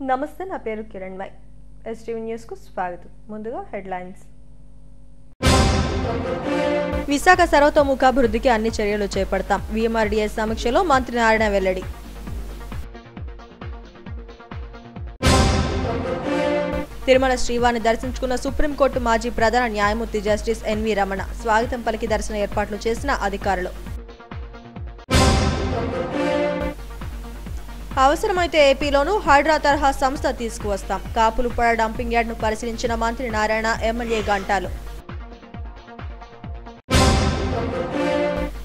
నమస్తే, నా పేరు కిరణ్ మై. ఎస్టీవీ న్యూస్ కు స్వాగతం. ముందుగా హెడ్లైన్స్. విశాఖ సర్వతోముఖాభివృద్ధికి అన్ని చర్యలు చేపడతాం. వీఎంఆర్డీఏ సమీక్షలో మంత్రి నారాయణ వెల్లడి. తిరుమల శ్రీవారిని దర్శించుకున్న సుప్రీంకోర్టు మాజీ ప్రధాన న్యాయమూర్తి జస్టిస్ ఎన్వి రమణ. స్వాగతం పలికి దర్శన ఏర్పాట్లు చేసిన అధికారులు. అవసరమైతే ఏపీలోనూ హైడ్రా తరహా సంస్థ తీసుకువస్తాం. కాపులుపడ డంపింగ్ యార్డ్ను పరిశీలించిన మంత్రి నారాయణ, ఎమ్మెల్యే గంటాలు.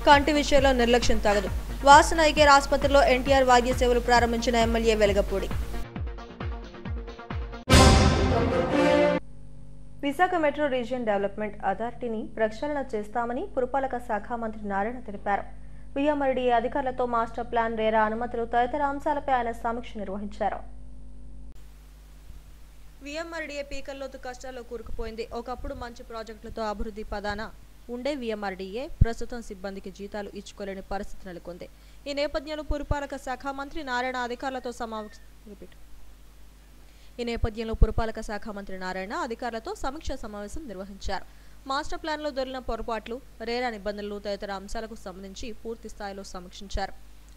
కంటి విషయంలో నిర్లక్ష్యం తగదు. వాసన ఐకేర్ ఆసుపత్రిలో ఎన్టీఆర్ వైద్య సేవలు ప్రారంభించిన MLA Velagapudi. Visakha metro region development అథారిటీని ప్రక్షాళన చేస్తామని పురపాలక శాఖ మంత్రి నారాయణ తెలిపారు. వీఎంఆర్డీఏ అధికారులతో మాస్టర్ ప్లాన్, రేరా అనుమతులు తదితర అంశాలపై ఆయన సమీక్ష నిర్వహించారు. వీఎంఆర్డీఏ పీకల్లోతు కష్టాల్లో కూరుకుపోయింది. ఒకప్పుడు మంచి ప్రాజెక్టులతో అభివృద్ధి పదాన ఉండే వీఎంఆర్డీఏ ప్రస్తుతం సిబ్బందికి జీతాలు ఇచ్చుకోలేని పరిస్థితి నెలకొంది. ఈ నేపథ్యంలో పురపాలక శాఖ మంత్రి నారాయణ అధికారులతో సమీక్ష సమావేశం నిర్వహించారు. మాస్టర్ ప్లాన్లో దొరికిన పొరపాట్లు, రేరా నిబంధనలు తదితర అంశాలకు సంబంధించి పూర్తి స్థాయిలో సమీక్షించారు.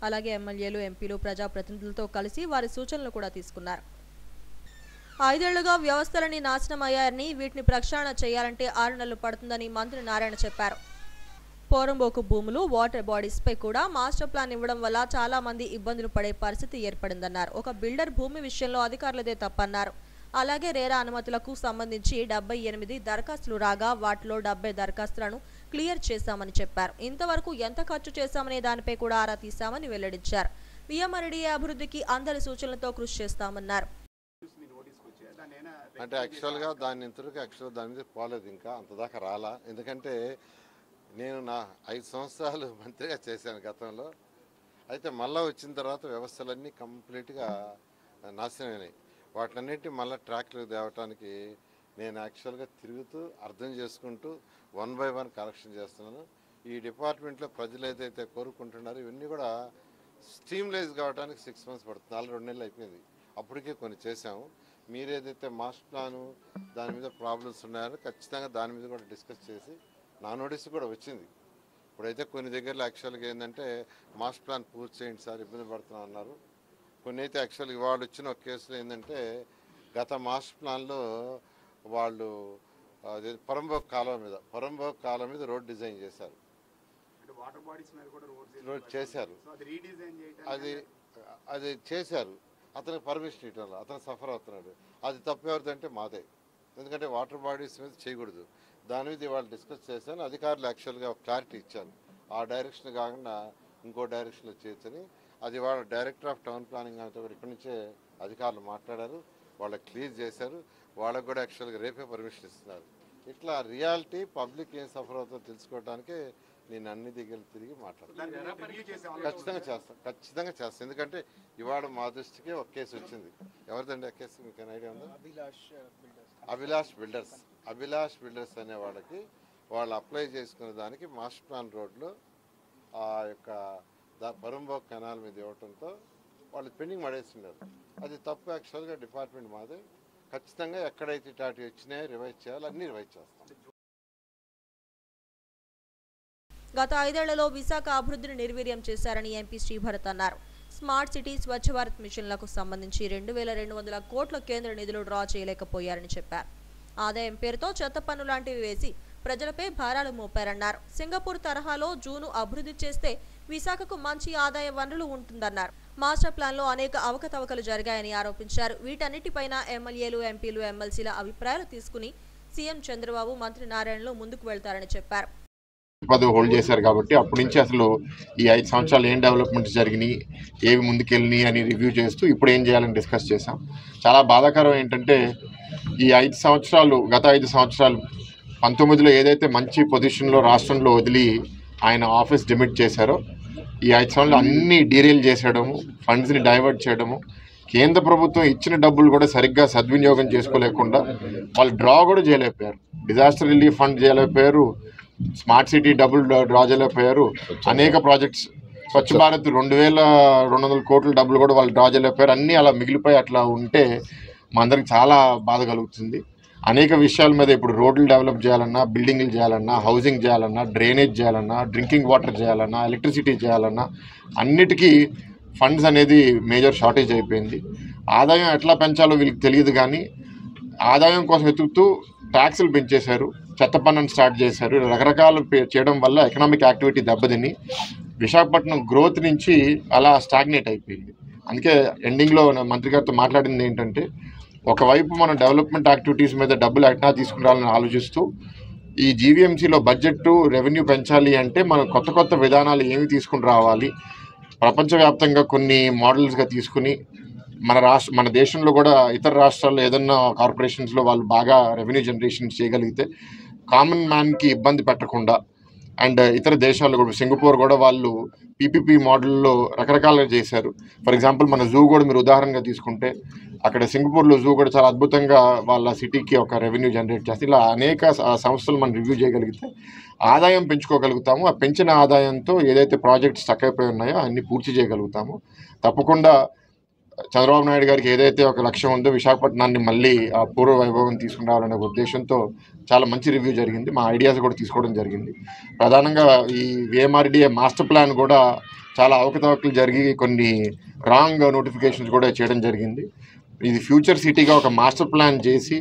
అలాగే ఎమ్మెల్యేలు, ఎంపీలు, ప్రజాప్రతినిధులతో కలిసి వారి సూచనలు కూడా తీసుకున్నారు. 5 ఏళ్లుగా వ్యవస్థలన్నీ నాశనం అయ్యాయని, వీటిని ప్రక్షాళన చేయాలంటే 6 నెలలు పడుతుందని మంత్రి నారాయణ చెప్పారు. పోరంబోకు భూములు, వాటర్ బాడీస్ పై కూడా మాస్టర్ ప్లాన్ ఇవ్వడం వల్ల చాలా మంది ఇబ్బందులు పడే పరిస్థితి ఏర్పడిందన్నారు. ఒక బిల్డర్ భూమి విషయంలో అధికారులదే తప్పన్నారు. అలాగే రేరా అనుమతులకు సంబంధించి 78 దరఖాస్తులు రాగా వాటిలో 70 దరఖాస్తులను క్లియర్ చేశామని చెప్పారు. ఇంతవరకు ఎంత ఖర్చు చేశామనే దానిపై కూడా ఆరా తీశామని వెల్లడించారు. వీఎంఆర్డీఏ అభివృద్ధికి అందరి సూచనలతో కృషి చేస్తామన్నారు. అంటే యాక్చువల్గా దాని మీద పోలేదు, ఇంకా అంతదాకా రాలా. ఎందుకంటే నేను నా 5 సంవత్సరాలు మంత్రిగా చేశాను గతంలో. అయితే మళ్ళీ వచ్చిన తర్వాత వ్యవస్థలన్నీ కంప్లీట్గా నాశనమైనాయి. వాటిలన్నింటినీ మళ్ళీ ట్రాక్లోకి తేవటానికి నేను యాక్చువల్గా తిరుగుతూ అర్థం చేసుకుంటూ 1 by 1 కరెక్షన్ చేస్తున్నాను. ఈ డిపార్ట్మెంట్లో ప్రజలు ఏదైతే కోరుకుంటున్నారో ఇవన్నీ కూడా స్ట్రీమ్లైజ్ కావడానికి 6 months పడుతుంది. 2 నెలలు అయిపోయింది. అప్పటికే కొన్ని చేశాము. మీరు ఏదైతే మాస్టర్ ప్లాను దాని మీద ప్రాబ్లమ్స్ ఉన్నాయో ఖచ్చితంగా దాని మీద కూడా డిస్కస్ చేసి నా నోటీస్ కూడా వచ్చింది. ఇప్పుడైతే కొన్ని దగ్గరలో యాక్చువల్గా ఏంటంటే మాస్టర్ ప్లాన్ పూర్తి చేయండి సార్, ఇబ్బంది పడుతున్నాం అన్నారు. కొన్ని అయితే యాక్చువల్గా ఇవాళ వచ్చిన ఒక కేసులో ఏంటంటే గత మాస్టర్ ప్లాన్లో వాళ్ళు పొరంబోక్ కాలువ మీద రోడ్ డిజైన్ చేశారు, రోడ్ చేశారు. అది చేశారు, అతనికి పర్మిషన్ ఇవ్వాలి, అతను సఫర్ అవుతున్నాడు. అది తప్పు ఎవరిదంటే మాదే. ఎందుకంటే వాటర్ బాడీస్ మీద చేయకూడదు. దాని మీద ఇవాళ డిస్కస్ చేశాను. అధికారులు యాక్చువల్గా ఒక క్లారిటీ ఇచ్చాను. ఆ డైరెక్షన్ కాకుండా ఇంకో డైరెక్షన్లో చేయొచ్చని. అది వాళ్ళ డైరెక్టర్ ఆఫ్ టౌన్ ప్లానింగ్ అంతా కూడా ఇక్కడి నుంచే అధికారులు మాట్లాడారు, వాళ్ళకి క్లియర్ చేశారు. వాళ్ళకు కూడా యాక్చువల్గా రేపే పర్మిషన్ ఇస్తున్నారు. ఇట్లా రియాలిటీ పబ్లిక్ ఏం సఫర్ అవుతుందో తెలుసుకోవడానికే నేను అన్ని దగ్గర తిరిగి మాట్లాడతాను. ఖచ్చితంగా చేస్తాను. ఎందుకంటే ఇవాళ మా దృష్టికి ఒక కేసు వచ్చింది. ఎవరిదండి ఆ కేసు, మీకు ఐడియా ఉందా? అభిలాష్ బిల్డర్స్ అనే వాళ్ళకి వాళ్ళు అప్లై చేసుకునే దానికి మాస్టర్ ప్లాన్ రోడ్లో ఆ యొక్క పొరంబోక్ కెనాల్ మీద ఇవ్వడంతో వాళ్ళు పెండింగ్ పడేస్తున్నారు. అది తప్పు. యాక్చువల్గా డిపార్ట్మెంట్ మాదే. ఖచ్చితంగా ఎక్కడైతే ఇటాటి వచ్చినాయో రివైజ్ చేయాలి, అన్నీ రివైజ్ చేస్తాం. గత 5 ఏళ్లలో విశాఖ అభివృద్ధిని నిర్వీర్యం చేశారని ఎంపీ శ్రీభరత్ అన్నారు. స్మార్ట్ సిటీ, స్వచ్ఛ భారత్ మిషన్లకు సంబంధించి 2200 కోట్ల కేంద్ర నిధులు డ్రా చేయలేకపోయారని చెప్పారు. ఆదాయం పేరుతో చెత్త పన్ను లాంటివి వేసి ప్రజలపై భారాలు మోపారన్నారు. సింగపూర్ తరహాలో జూను అభివృద్ధి చేస్తే విశాఖకు మంచి ఆదాయ వనరులు ఉంటుందన్నారు. మాస్టర్ ప్లాన్లో అనేక అవకతవకలు జరిగాయని ఆరోపించారు. వీటన్నిటిపైన ఎమ్మెల్యేలు, ఎంపీలు, ఎమ్మెల్సీల అభిప్రాయాలు తీసుకుని సీఎం చంద్రబాబు, మంత్రి నారాయణలు ముందుకు వెళ్తారని చెప్పారు. పదవి హోల్డ్ చేశారు కాబట్టి అప్పటి నుంచి అసలు ఈ 5 సంవత్సరాలు ఏం డెవలప్మెంట్స్ జరిగినాయి, ఏవి ముందుకెళ్ళినాయి అని రివ్యూ చేస్తూ ఇప్పుడు ఏం చేయాలని డిస్కస్ చేశాం. చాలా బాధాకరం ఏంటంటే ఈ 5 సంవత్సరాలు, గత 5 సంవత్సరాలు 19లో ఏదైతే మంచి పొజిషన్లో రాష్ట్రంలో వదిలి ఆయన ఆఫీస్ డిమిట్ చేశారో ఈ 5 సంవత్సరాలు అన్నీ డీరేల్ చేసేయడము, ఫండ్స్ని డైవర్ట్ చేయడము, కేంద్ర ప్రభుత్వం ఇచ్చిన డబ్బులు కూడా సరిగ్గా సద్వినియోగం చేసుకోలేకుండా వాళ్ళు డ్రా కూడా చేయలేకపోయారు. డిజాస్టర్ రిలీఫ్ ఫండ్ చేయలేకపోయారు, స్మార్ట్ సిటీ డబ్బులు డ్రా చేయలేకపోయారు. అనేక ప్రాజెక్ట్స్ స్వచ్ఛ భారత్ 2200 కోట్ల డబ్బులు కూడా వాళ్ళు డ్రా చేయలేకపోయారు. అన్నీ అలా మిగిలిపోయి అట్లా ఉంటే మా అందరికి చాలా బాధ కలుగుతుంది. అనేక విషయాల మీద ఇప్పుడు రోడ్లు డెవలప్ చేయాలన్నా, బిల్డింగ్లు చేయాలన్నా, హౌసింగ్ చేయాలన్నా, డ్రైనేజ్ చేయాలన్నా, డ్రింకింగ్ వాటర్ చేయాలన్నా, ఎలక్ట్రిసిటీ చేయాలన్నా అన్నిటికీ ఫండ్స్ అనేది మేజర్ షార్టేజ్ అయిపోయింది. ఆదాయం ఎట్లా పెంచాలో వీళ్ళకి తెలియదు, కానీ ఆదాయం కోసం వెతుకుతూ ట్యాక్సులు పెంచేశారు, చెత్త పన్నును స్టార్ట్ చేశారు. రకరకాలు చేయడం వల్ల ఎకనామిక్ యాక్టివిటీ దెబ్బతిని విశాఖపట్నం గ్రోత్ నుంచి అలా స్టాగ్నేట్ అయిపోయింది. అందుకే ఎండింగ్లో మంత్రి గారితో మాట్లాడింది ఏంటంటే, ఒకవైపు మనం డెవలప్మెంట్ యాక్టివిటీస్ మీద డబ్బులు ఎట్లా తీసుకురావాలని ఆలోచిస్తూ ఈ జీవీఎంసీలో బడ్జెట్ రెవెన్యూ పెంచాలి అంటే మనం కొత్త కొత్త విధానాలు ఏమి తీసుకుని రావాలి, ప్రపంచవ్యాప్తంగా కొన్ని మోడల్స్గా తీసుకుని మన దేశంలో కూడా ఇతర రాష్ట్రాల్లో ఏదన్నా కార్పొరేషన్స్లో వాళ్ళు బాగా రెవెన్యూ జనరేషన్ చేయగలిగితే కామన్ మ్యాన్కి ఇబ్బంది పెట్టకుండా, అండ్ ఇతర దేశాల్లో కూడా సింగపూర్ కూడా వాళ్ళు పీపీపీ మోడల్లో రకరకాలుగా చేశారు. ఫర్ ఎగ్జాంపుల్ మన జూ కూడా మీరు ఉదాహరణగా తీసుకుంటే అక్కడ సింగపూర్లో జూ కూడా చాలా అద్భుతంగా వాళ్ళ సిటీకి ఒక రెవెన్యూ జనరేట్ చేస్తే, ఇలా అనేక సంస్థలు మనం రివ్యూ చేయగలిగితే ఆదాయం పెంచుకోగలుగుతాము. ఆ పెంచిన ఆదాయంతో ఏదైతే ప్రాజెక్ట్స్ స్టక్ అయిపోయి ఉన్నాయో అన్ని పూర్తి చేయగలుగుతాము. తప్పకుండా చంద్రబాబు నాయుడు గారికి ఏదైతే ఒక లక్ష్యం ఉందో విశాఖపట్నాన్ని మళ్ళీ ఆ పూర్వ వైభవం తీసుకుని రావాలనే ఉద్దేశంతో చాలా మంచి రివ్యూ జరిగింది. మా ఐడియాస్ కూడా తీసుకోవడం జరిగింది. ప్రధానంగా ఈ VMRDA మాస్టర్ ప్లాన్ కూడా చాలా అవకతవకలు జరిగి కొన్ని రాంగ్ నోటిఫికేషన్స్ కూడా చేయడం జరిగింది. ఇది ఫ్యూచర్ సిటీగా ఒక మాస్టర్ ప్లాన్ చేసి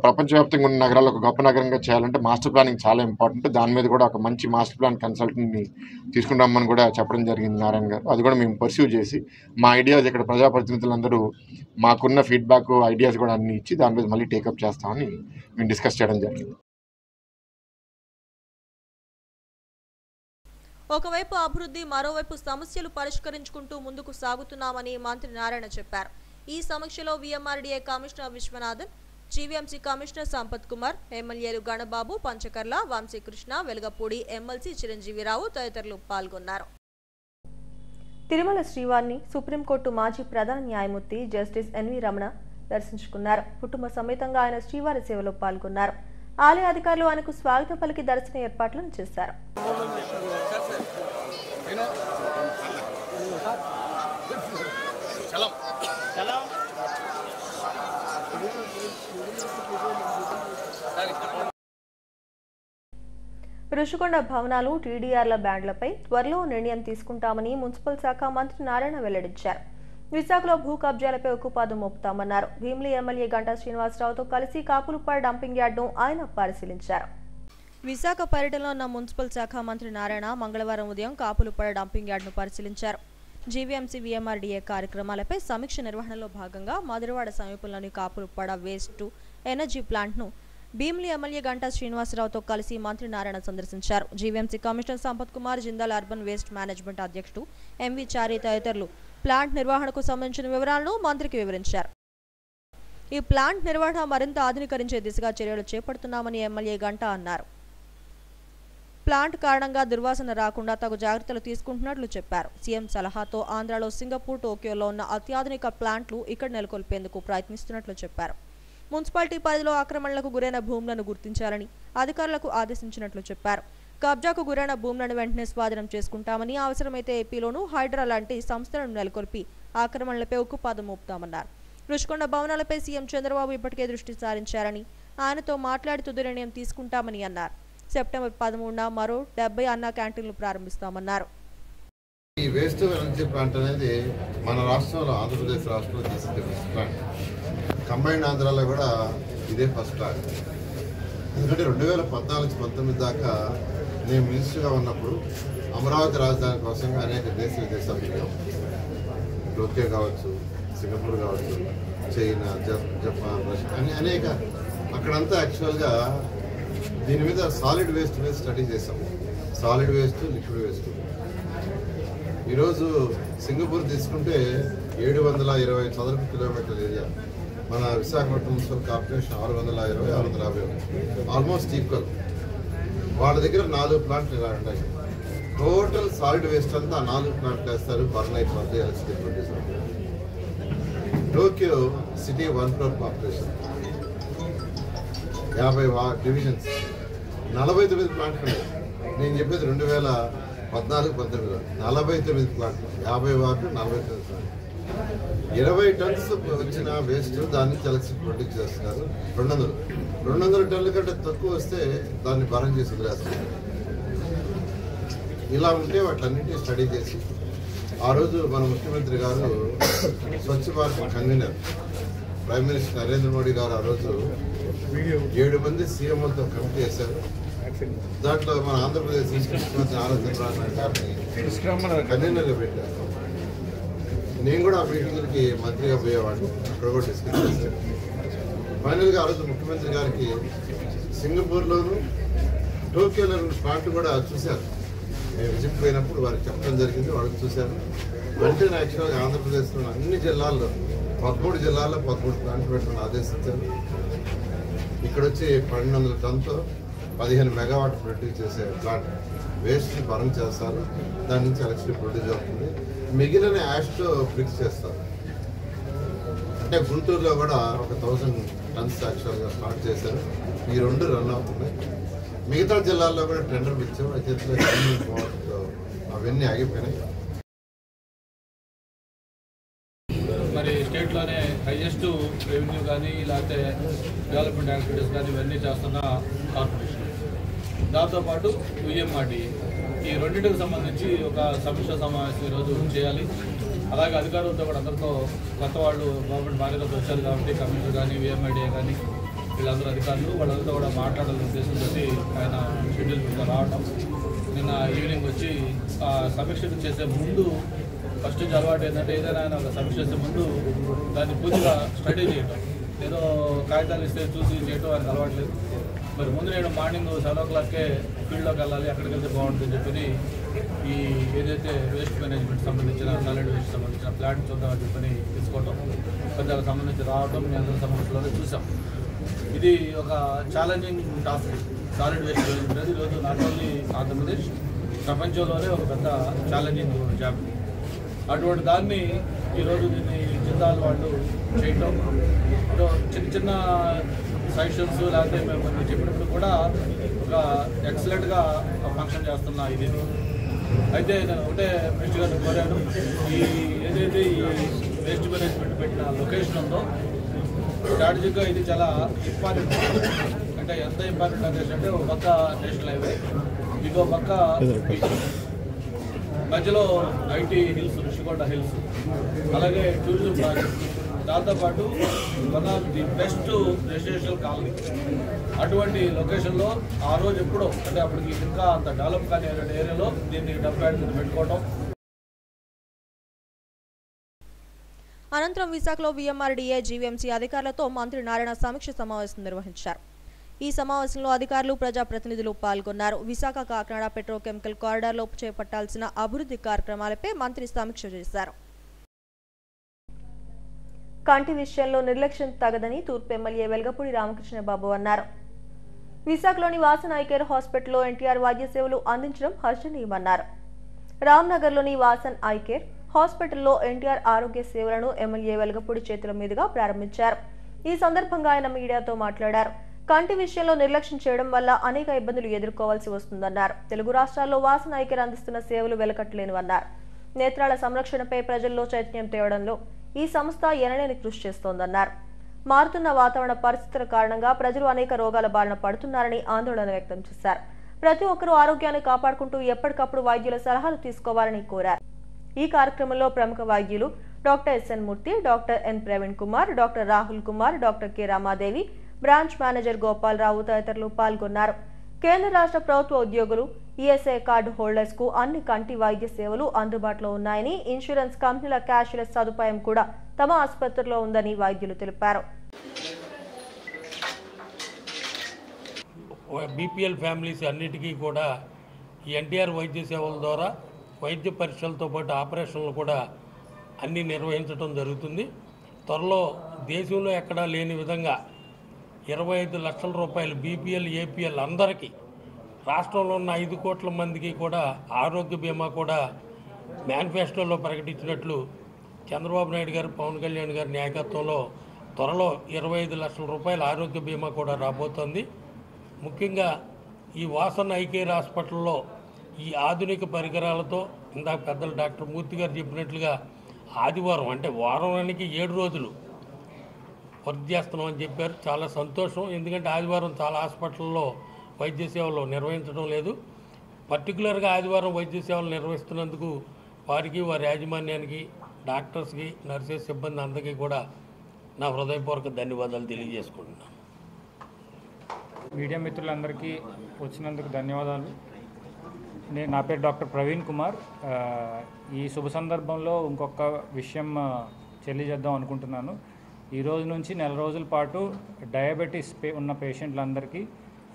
ప్రపంచవ్యాప్తంగా ఉన్న నగరాలు ఒక గొప్ప నగరంగా చేయాలంటే మాస్టర్ ప్లానింగ్ చాలా ఇంపార్టెంట్. దాని మీద కూడా ఒక మంచి మాస్టర్ ప్లాన్ కన్సల్టెంట్ని తీసుకుని రమ్మని కూడా చెప్పడం జరిగింది నారాయణ గారు. అది కూడా మేము పర్స్యూ చేసి మా ఐడియాస్ ఇక్కడ ప్రజాప్రతినిధులందరూ మాకున్న ఫీడ్బ్యాక్ ఐడియాస్ కూడా అన్ని ఇచ్చి దాని మీద మళ్ళీ టేకప్ చేస్తామని మేము డిస్కస్ చేయడం జరిగింది. ఒకవైపు అభివృద్ధి, మరోవైపు సమస్యలు పరిష్కరించుకుంటూ ముందుకు సాగుతున్నామని మంత్రి నారాయణ చెప్పారు. ఈ సమీక్షలో VMRDA commissioner Viswanathan, GVMC commissioner Sampath Kumar, ఎమ్మెల్యేలు గణబాబు, పంచకర్ల, వంశీకృష్ణ, వెలగపూడి, ఎమ్మెల్సీ చిరంజీవిరావు తదితరులు పాల్గొన్నారు. తిరుమల శ్రీవారిని సుప్రీంకోర్టు మాజీ ప్రధాన న్యాయమూర్తి జస్టిస్ NV రమణ దర్శించుకున్నారు. కుటుంబ సమేతంగా ఆయన శ్రీవారి సేవలో పాల్గొన్నారు. ఆలయ అధికారులు ఆయనకు స్వాగతం పలికి దర్శన ఏర్పాట్లను చేశారు. రుషికొండ భవనాలు, TDRల బ్యాండ్లపై త్వరలో నిర్ణయం తీసుకుంటామని మున్సిపల్ శాఖ మంత్రి నారాయణ వెల్లడించారు. విశాఖలో భూ కబ్జాలపై ఉక్కుపాదం మోపుతామన్నారు. భీమిలి ఎమ్మెల్యే గంటా శ్రీనివాసరావుతో కలిసి కాపులుపాడు డంపింగ్ యార్డును ఆయన పరిశీలించారు. విశాఖ పర్యటనలో ఉన్న మున్సిపల్ శాఖ మంత్రి నారాయణ మంగళవారం ఉదయం కాపులుపాడు డంపింగ్ యార్డును పరిశీలించారు. జీవీఎంసీ VMRDA కార్యక్రమాలపై సమీక్ష నిర్వహణలో భాగంగా మధురవాడ సమీపంలోని కాపులుపాడ వేస్ట్ టు ఎనర్జీ ప్లాంట్ను భీమిలి ఎమ్మెల్యే గంటా శ్రీనివాసరావుతో కలిసి మంత్రి నారాయణ సందర్శించారు. GVMC commissioner Sampath Kumar, Jindal urban waste management అధ్యక్షుడు MV చారి తదితరులు ప్లాంట్ నిర్వహణకు సంబంధించిన వివరాలను మంత్రికి వివరించారు. ఈ ప్లాంట్ నిర్వహణ మరింత ఆధునీకరించే దిశగా చర్యలు చేపడుతున్నామని ఎమ్మెల్యే గంటా అన్నారు. ప్లాంట్ కారణంగా దుర్వాసన రాకుండా తగు జాగ్రత్తలు తీసుకుంటున్నట్లు చెప్పారు. సీఎం సలహాతో ఆంధ్రాలో సింగపూర్, టోక్యోలో ఉన్న అత్యాధునిక ప్లాంట్లు ఇక్కడ నెలకొల్పేందుకు ప్రయత్నిస్తున్నట్లు చెప్పారు. మున్సిపాలిటీ పరిధిలో ఆక్రమణలకు గురైన భూములను గుర్తించాలని అధికారులకు ఆదేశించినట్లు చెప్పారు. కబ్జాకు గురైన భూములను వెంటనే స్వాధీనం చేసుకుంటామని, అవసరమైతే ఏపీలోనూ హైడ్రా లాంటి సంస్థలను నెలకొల్పి ఆక్రమణలపై ఉక్కుపాదం మోపుతామన్నారు. రుషికొండ భవనాలపై సీఎం చంద్రబాబు ఇప్పటికే దృష్టి సారించారని, ఆయనతో మాట్లాడి తుది నిర్ణయం తీసుకుంటామని అన్నారు. సెప్టెంబర్ 13న మరో 70 అన్నా క్యాంటీన్లు ప్రారంభిస్తామన్నారు. ఈ వేస్ట్ ఎనర్జీ ప్లాంట్ అనేది మన రాష్ట్రంలో, ఆంధ్రప్రదేశ్ రాష్ట్రంలో చేసే ఫస్ట్ ప్లాంట్. కంబైన్డ్ ఆంధ్రాలో కూడా ఇదే ఫస్ట్ ప్లాంట్. ఎందుకంటే 2014-19 దాకా నేను మినిస్టర్గా ఉన్నప్పుడు అమరావతి రాజధాని కోసంగా అనేక విదేశాలు తిరిగాం. టోక్యో కావచ్చు, సింగపూర్ కావచ్చు, చైనా, జపాన్, రష్యా అని అనేక. అక్కడంతా యాక్చువల్గా దీని మీద సాలిడ్ వేస్ట్ మీద స్టడీ చేసాం. Solid waste, liquid waste. ఈరోజు సింగపూర్ తీసుకుంటే 720 చదరపు కిలోమీటర్ల ఏరియా, మన Visakhapatnam municipal corporation 620-650, almost equal. వాళ్ళ దగ్గర 4 ప్లాంట్లు ఇలా ఉన్నాయి. టోటల్ సాలిడ్ వేస్ట్ అంతా 4 ప్లాంట్లు వేస్తారు. బర్న్ అయిపోతుంది, ఎలక్ట్రిసిటీ ప్రొడ్యూస్ అవుతుంది. Tokyo city 1 crore population, 50 divisions, 49 ప్లాంట్లు ఉన్నాయి. నేను చెప్పేది 14-19 49 ప్లాట్లు, 50 వార్డు 49 ప్లాట్లు, 20 టన్స్ వచ్చిన వేస్ట్ దాని నుంచి ఎలక్ట్రిసిటీ ప్రొడ్యూస్ చేస్తున్నారు. 200 టన్నుల కంటే తక్కువ వస్తే దాన్ని బరం చేసి వదిలేస్తున్నారు. ఇలా ఉంటే వాటిలన్నింటినీ స్టడీ చేసి ఆ రోజు మన ముఖ్యమంత్రి గారు Swachh Bharat convener prime minister Narendra Modi garu ఆ రోజు 7 మంది సీఎంలతో కమిటీ చేశారు. దాంట్లో మన ఆంధ్రప్రదేశ్ ముఖ్యమంత్రి నారా చంద్రబాబు నాయుడు గారిని కన్వీనర్గా పెట్టారు. నేను కూడా ఆ మీటింగ్లకి మంత్రిగా పోయేవాడిని, అక్కడ కూడా డిస్కస్ చేశాను. ఫైనల్గా ఆ రోజు ముఖ్యమంత్రి గారికి సింగపూర్లోను టోక్యోలో ప్లాంట్ కూడా చూశారు. మేము విజిట్ పోయినప్పుడు వారికి చెప్పడం జరిగింది, వాళ్ళకి చూశారు. వెంటనే యాక్చువల్గా ఆంధ్రప్రదేశ్లో అన్ని జిల్లాల్లో 13 జిల్లాల్లో 13 ప్లాంట్ పెట్టమని ఆదేశించారు. ఇక్కడ వచ్చి 1200 టన్తో 15 మెగావాట్ ప్రొడ్యూస్ చేసే ప్లాంట్ వేస్ట్ని బర్న్ చేస్తారు. దాని నుంచి ఎలక్ట్రిసిటీ ప్రొడ్యూస్ అవుతుంది. మిగిలిన యాష్తో బ్రిక్స్ చేస్తారు. అంటే గుంటూరులో కూడా ఒక 1000 టన్స్ యాక్చువల్గా స్టార్ట్ చేశారు. ఈ 2 రన్ అవుతున్నాయి. మిగతా జిల్లాల్లో కూడా టెండర్ పిలిచాం. అయితే అవన్నీ ఆగిపోయినాయి. మరి స్టేట్లోనే హైయెస్ట్ రెవెన్యూ కానీ లేకపోతే డెవలప్మెంట్ యాక్టివిటీస్ కానీ ఇవన్నీ చేస్తున్న కార్పొరేషన్, దాంతోపాటు విఎంఆర్డి, ఈ రెండింటికి సంబంధించి ఒక సమీక్ష సమావేశం ఈరోజు చేయాలి. అలాగే అధికారులతో కూడా అందరితో కొత్త వాళ్ళు గవర్నమెంట్ బాధ్యతలతో వచ్చారు కాబట్టి కమిషనర్ కానీ విఎంఐడిఏ కానీ వీళ్ళందరూ అధికారులు వాళ్ళందరితో కూడా మాట్లాడాలని ఉద్దేశంతో ఆయన షెడ్యూల్ మీద రావడం. నిన్న ఈవినింగ్ వచ్చి సమీక్ష చేసే ముందు ఫస్ట్ నుంచి అలవాటు ఏంటంటే ఏదైనా ఆయన ఒక సమీక్ష చేసే ముందు దాన్ని పూర్తిగా స్టడీ చేయటం, ఏదో కాగితాలు ఇస్తే చూసి చేయటం ఆయనకు అలవాట్లేదు. మరి ముందు నేను మార్నింగ్ 7 o'clockకే ఫీల్డ్లోకి వెళ్ళాలి, అక్కడికి వెళ్తే బాగుంటుందని చెప్పి ఈ ఏదైతే వేస్ట్ మేనేజ్మెంట్ సంబంధించిన సాలిడ్ వేస్ట్ సంబంధించిన ప్లాంట్ చూద్దామని చెప్పని తీసుకోవటం, పెద్దలకు సంబంధించి రావడం మీ అందరి సమస్యలోనే చూసాం. ఇది ఒక challenging task. Solid waste management ఈరోజు నాట్ ఓన్లీ ఆంధ్రప్రదేశ్, ప్రపంచంలోనే ఒక పెద్ద ఛాలెంజింగ్ జాబ్. అటువంటి దాన్ని ఈరోజు దీన్ని జిల్లాల వాళ్ళు చేయటం, చిన్న చిన్న సజెషన్స్ లేకపోతే మేము కొన్ని చెప్పినప్పుడు కూడా ఒక ఎక్సలెంట్గా ఫంక్షన్ చేస్తున్న ఇది. అయితే నేను ఒకటే మినిస్టర్ గారిని కోరాను, ఈ ఏదైతే ఈ వేస్ట్ మేనేజ్మెంట్ పెట్టిన లొకేషన్ ఉందో స్ట్రాటజిక్గా ఇది చాలా ఇంపార్టెంట్. అంటే ఎంత ఇంపార్టెంట్ అంటే ఒక పక్క నేషనల్ హైవే, ఇంకో పక్క మధ్యలో ఐటీ హిల్స్, ఋషికొండ హిల్స్, అలాగే టూరిజం ప్రాజెక్ట్, దాంతోపాటు one of the best residential colony. అటువంటి లొకేషన్లో ఆ రోజు ఎప్పుడో అంటే అప్పటికి ఇంకా అంత డెవలప్ కానీ ఏరియాలో దీన్ని డెవలప్మెంట్ పెట్టుకోవడం. అనంతరం విశాఖలో విఎంఆర్డీఏ జీవీఎంసీ అధికారులతో మంత్రి నారాయణ సమీక్ష సమావేశం నిర్వహించారు. ఈ సమావేశంలో అధికారులు, ప్రజాప్రతినిధులు పాల్గొన్నారు. విశాఖ కాకినాడ పెట్రోకెమికల్ కారిడార్లో చేపట్టాల్సిన అభివృద్ధి కార్యక్రమాలపై మంత్రి సమీక్ష చేశారు. కంటి విషయంలో నిర్లక్ష్యం తగదని తూర్పు ఎమ్మెల్యే వెల్గపూడి రామకృష్ణబాబు అన్నారు. విశాఖలోని వాసన్ ఐ కేర్ హాస్పిటల్లో ఎన్టీఆర్ వైద్య సేవలు అందించడం హర్షణీయమన్నారు. రామ్నగర్లోని వాసన్ ఐ కేర్ హాస్పిటల్లో ఎన్టీఆర్ ఆరోగ్య సేవలను ఎమ్మెల్యే వెల్గపూడి చేతుల మీదుగా ప్రారంభించారు. ఈ సందర్భంగా ఆయన మీడియాతో మాట్లాడారు. కంటి విషయంలో నిర్లక్ష్యం చేయడం వల్ల అనేక ఇబ్బందులు ఎదుర్కోవాల్సి వస్తుందన్నారు. తెలుగు రాష్ట్రాల్లో వాసన్ ఐ కేర్ అందిస్తున్న సేవలు వెలకట్టలేనివన్నారు. నేత్రాల సంరక్షణపై ప్రజల్లో చైతన్యం తేవడంలో ఈ సంస్థ ఎనలేని కృషి చేస్తోందన్నారు. మారుతున్న వాతావరణ పరిస్థితుల కారణంగా ప్రజలు అనేక రోగాల బారిన పడుతున్నారని ఆందోళన వ్యక్తం చేశారు. ప్రతి ఒక్కరూ ఆరోగ్యాన్ని కాపాడుకుంటూ ఎప్పటికప్పుడు వైద్యుల సలహాలు తీసుకోవాలని కోరారు. ఈ కార్యక్రమంలో ప్రముఖ వైద్యులు doctor S N Murthy, doctor N Praveen Kumar, doctor Rahul Kumar, doctor K Ramadevi, branch manager Gopalarao తదితరులు పాల్గొన్నారు. కేంద్ర రాష్ట్ర ప్రభుత్వ ఉద్యోగులు, ఈఎస్ఐ కార్డు హోల్డర్స్ కు అన్ని కంటి వైద్య సేవలు అందుబాటులో ఉన్నాయని, ఇన్సూరెన్స్ కంపెనీల క్యాష్లెస్ సదుపాయం కూడా తమ ఆసుపత్రిలో ఉందని వైద్యులు తెలిపారు. బీపీఎల్ ఫ్యామిలీస్ అన్నిటికీ కూడా ఎన్టీఆర్ వైద్య సేవల ద్వారా వైద్య పరీక్షలతో పాటు ఆపరేషన్లు కూడా అన్నీ నిర్వహించడం జరుగుతుంది. త్వరలో దేశంలో ఎక్కడా లేని విధంగా 25 లక్షల రూపాయలు బీపీఎల్, ఏపీఎల్ అందరికీ, రాష్ట్రంలో ఉన్న 5 కోట్ల మందికి కూడా ఆరోగ్య బీమా కూడా మేనిఫెస్టోలో ప్రకటించినట్లు చంద్రబాబు నాయుడు గారు, పవన్ కళ్యాణ్ గారి నాయకత్వంలో త్వరలో 25 లక్షల రూపాయల ఆరోగ్య బీమా కూడా రాబోతోంది. ముఖ్యంగా ఈ వాసన్ ఐ కేర్ హాస్పిటల్లో ఈ ఆధునిక పరికరాలతో ఇందాక పెద్దలు డాక్టర్ మూర్తి గారు చెప్పినట్లుగా ఆదివారం అంటే వారానికి 7 రోజులు వర్క్ చేస్తున్నాం అని చెప్పారు. చాలా సంతోషం. ఎందుకంటే ఆదివారం చాలా హాస్పిటల్లో వైద్య సేవలు నిర్వహించడం లేదు. పర్టికులర్గా ఆదివారం వైద్య సేవలు నిర్వహిస్తున్నందుకు వారికి, వారి యాజమాన్యానికి, డాక్టర్స్కి, నర్సెస్ సిబ్బంది అందరికీ కూడా నా హృదయపూర్వక ధన్యవాదాలు తెలియజేసుకుంటున్నాను. మీడియా మిత్రులందరికీ వచ్చినందుకు ధన్యవాదాలు. నా పేరు డాక్టర్ ప్రవీణ్ కుమార్. ఈ శుభ సందర్భంలో ఇంకొక విషయం తెలియజేద్దాం అనుకుంటున్నాను. ఈ రోజు నుంచి 4 రోజుల పాటు డయాబెటీస్ ఉన్న పేషెంట్లందరికీ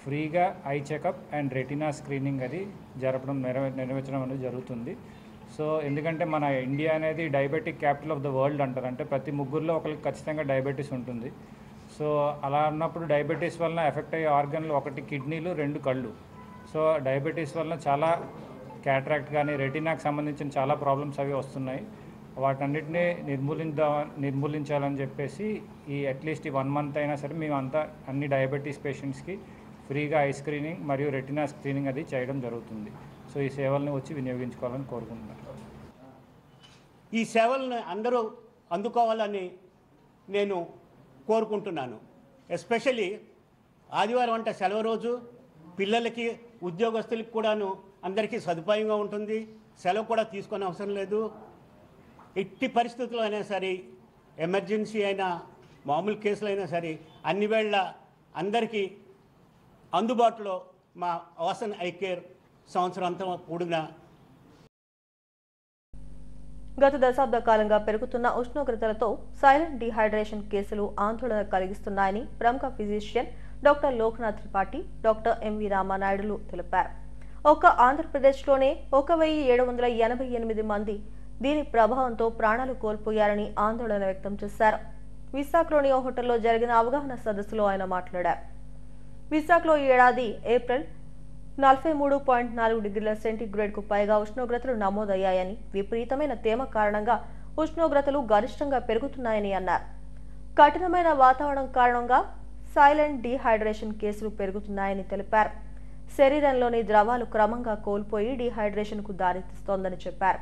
ఫ్రీగా eye checkup and retina screening అది నిర్వహించడం అనేది జరుగుతుంది. సో ఎందుకంటే మన ఇండియా అనేది diabetic capital of the world అంటారు. అంటే ప్రతి ముగ్గురులో ఒకరికి ఖచ్చితంగా డయాబెటీస్ ఉంటుంది. సో అలా అన్నప్పుడు డయాబెటీస్ వలన ఎఫెక్ట్ అయ్యే ఆర్గన్లు 1 కిడ్నీలు, 2 కళ్ళు. సో డయాబెటీస్ వలన చాలా క్యాటరాక్ట్ కానీ రెటినాకి సంబంధించిన చాలా ప్రాబ్లమ్స్ అవి వస్తున్నాయి. వాటన్నిటిని నిర్మూలించాలని చెప్పేసి ఈ అట్లీస్ట్ ఈ 1 మంత్ అయినా సరే మేమంతా అన్ని డయాబెటీస్ పేషెంట్స్కి ఫ్రీగా ఐ స్క్రీనింగ్ మరియు రెటినా స్క్రీనింగ్ అది చేయడం జరుగుతుంది. సో ఈ సేవల్ని వచ్చి వినియోగించుకోవాలని కోరుకుంటున్నాను. ఈ సేవలను అందరూ అందుకోవాలని నేను కోరుకుంటున్నాను. ఎస్పెషలీ ఆదివారం అంటే సెలవు రోజు, పిల్లలకి, ఉద్యోగస్తులకి కూడాను అందరికీ సదుపాయంగా ఉంటుంది. సెలవు కూడా తీసుకునే అవసరం లేదు. ఎట్టి పరిస్థితుల్లో అయినా సరే, ఎమర్జెన్సీ అయినా మామూలు కేసులు అయినా సరే అన్ని వేళ అందరికీ అందుబాటులో మా వాసన్ ఐ కేర్ సంవత్సరం అంతా కూడిన. గత దశాబ్ద కాలంగా పెరుగుతున్న ఉష్ణోగ్రతలతో సైలెంట్ డీహైడ్రేషన్ కేసులు ఆందోళన కలిగిస్తున్నాయని ప్రముఖ physician doctor Loknath Tripathi, doctor MV రామానాయుడులు తెలిపారు. ఒక్క ఆంధ్రప్రదేశ్లోనే 1788 మంది దీని ప్రభావంతో ప్రాణాలు కోల్పోయారని ఆందోళన వ్యక్తం చేశారు. విశాఖలోని ఓ హోటల్లో జరిగిన అవగాహన సదస్సులో ఆయన మాట్లాడారు. విశాఖలో ఈ ఏడాది ఏప్రిల్ 43.4 డిగ్రీల సెంటీగ్రేడ్కు పైగా ఉష్ణోగ్రతలు నమోదయ్యాయని, విపరీతమైన తేమ కారణంగా ఉష్ణోగ్రతలు గరిష్టంగా పెరుగుతున్నాయని అన్నారు. కఠినమైన వాతావరణం కారణంగా సైలెంట్ డీహైడ్రేషన్ కేసులు పెరుగుతున్నాయని తెలిపారు. శరీరంలోని ద్రవాలు క్రమంగా కోల్పోయి డీహైడ్రేషన్కు దారితీస్తోందని చెప్పారు.